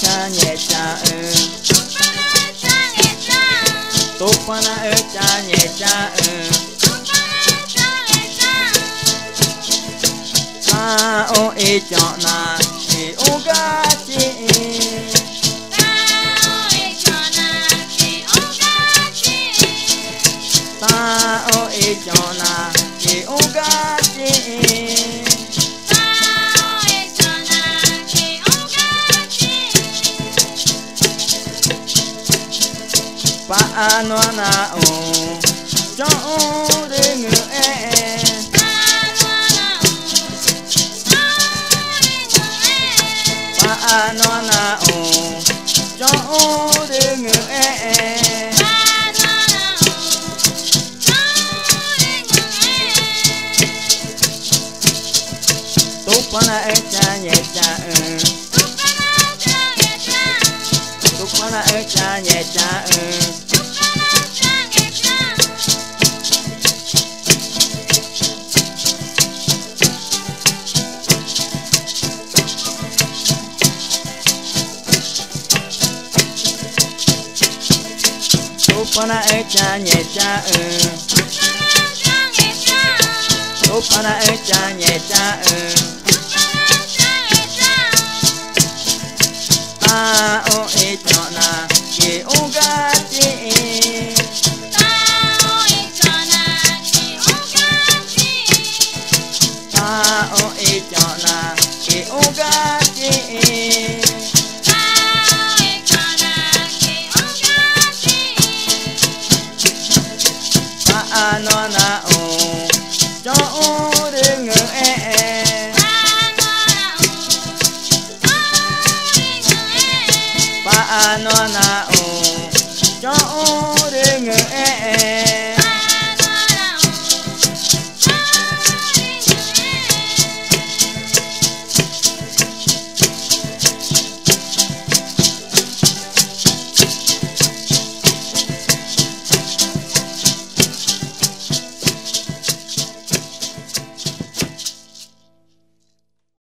cha nhẹ cha tốt quá na cha nhẹ cha ta ô e chọn na e ô ga chi ta ô e chọn na e ô ga chi pa ano na o cho de ngue pa ano na o cho de ngue to pa na cha nhẹ cha to pa na cha nhẹ cha pana cha nhẹ cha tốt pana cha nhẹ cha ta ô e chọn na ke ô ga chi ta ô e chọn na ke ô ga